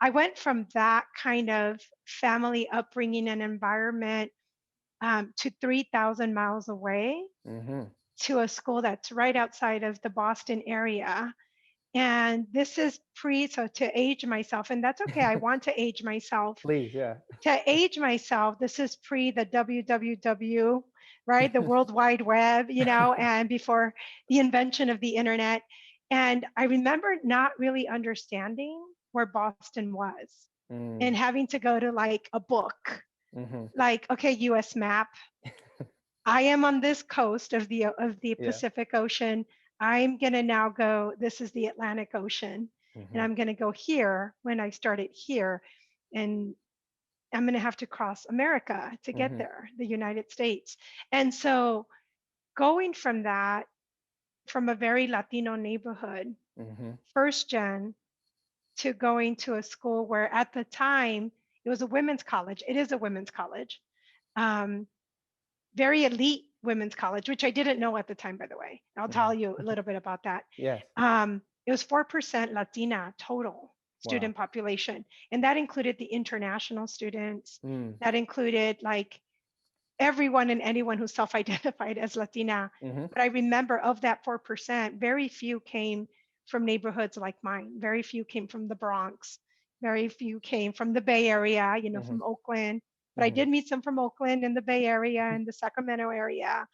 I went from that kind of family upbringing and environment to 3,000 miles away Mhm. to a school that's right outside of the Boston area. And this is so to age myself, and that's okay. I want to age myself. Please, yeah. To age myself, this is pre the WWW, right? The World Wide Web, and before the invention of the internet. And I remember not really understanding where Boston was and Mm, having to go to like a book, mhm. like, okay, US map. I am on this coast of the Yeah. Pacific Ocean. I'm gonna now go, this is the Atlantic Ocean, and Mhm. I'm gonna go here when I started here. And I'm going to have to cross America to get Mhm. there, the United States. And so going from that, from a very Latino neighborhood, Mhm. first gen, to going to a school where at the time it was a women's college. It is a women's college, um, very elite women's college, which I didn't know at the time, by the way. I'll tell Mhm. you a little bit about that. Yes. It was 4% Latina total Wow. student population. And that included the international students. Mm. That included like everyone and anyone who self-identified as Latina. Mhm. But I remember of that 4%, very few came from neighborhoods like mine. Very few came from the Bronx. Very few came from the Bay Area, Mhm. from Oakland. But I Mhm. did meet some from Oakland and the Bay Area and the Sacramento area.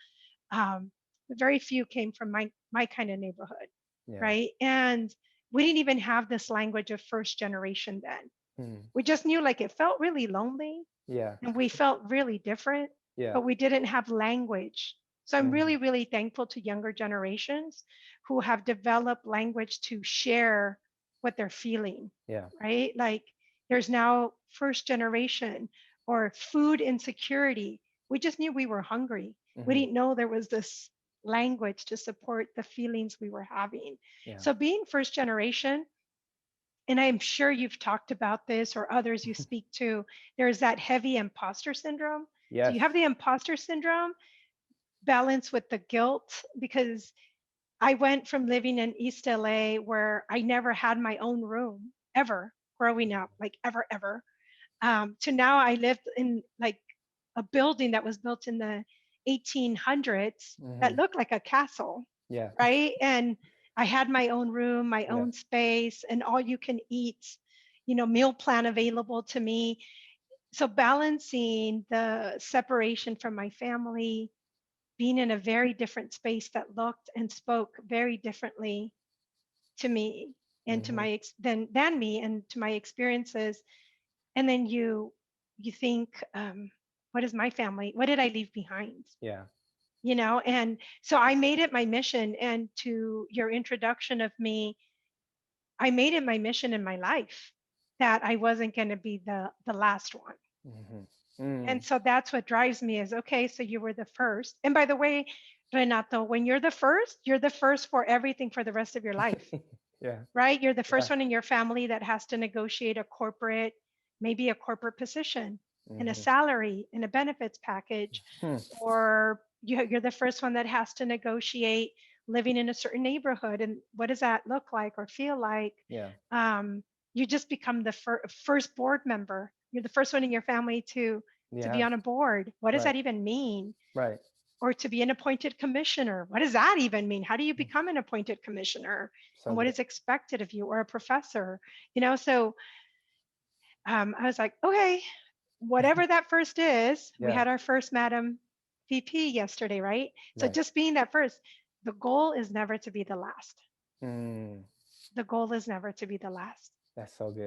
Um, but very few came from my kind of neighborhood, Yeah. right? And we didn't even have this language of first generation then. Mm. We just knew like it felt really lonely Yeah. and we felt really different, Yeah. but we didn't have language. So I'm Mhm. really, really thankful to younger generations who have developed language to share what they're feeling, Yeah. right? Like there's now first generation or food insecurity. We just knew we were hungry. We Mhm. didn't know there was this language to support the feelings we were having. Yeah. So being first generation, and I'm sure you've talked about this or others you speak to, there's that heavy imposter syndrome. Do you Yes. have the imposter syndrome balanced with the guilt? Because I went from living in East LA where I never had my own room ever growing up, like ever, ever, to now I lived in like a building that was built in the 1800s that Mhm. looked like a castle, Yeah. right? And I had my own room, my Yeah. own space, and all you can eat, meal plan available to me. So balancing the separation from my family, being in a very different space that looked and spoke very differently to me and to Mhm. my than me and to my experiences, and then you think, what is my family, what did I leave behind, Yeah. and so I made it my mission. And to your introduction of me, I made it my mission in my life that I wasn't going to be the last one. Mhm. And Mm. so that's what drives me is, okay, so you were the first. And by the way, Renato, when you're the first for everything for the rest of your life, Yeah. right? You're the Yeah. first one in your family that has to negotiate maybe a corporate position and a Mhm. salary and a benefits package, Hmm. or you're the first one that has to negotiate living in a certain neighborhood. And what does that look like or feel like? Yeah. Um, you just become the first board member. You're the first one in your family to be Yes. on a board. What does Right. that even mean? Right. Or to be an appointed commissioner. What does that even mean? How do you become an appointed commissioner? And So what good. is expected of you or a professor? So I was like, okay, whatever that first is, we Yeah. had our first Madam VP yesterday, right? So Right. just being that first, the goal is never to be the last. Mm. The goal is never to be the last. That's so good.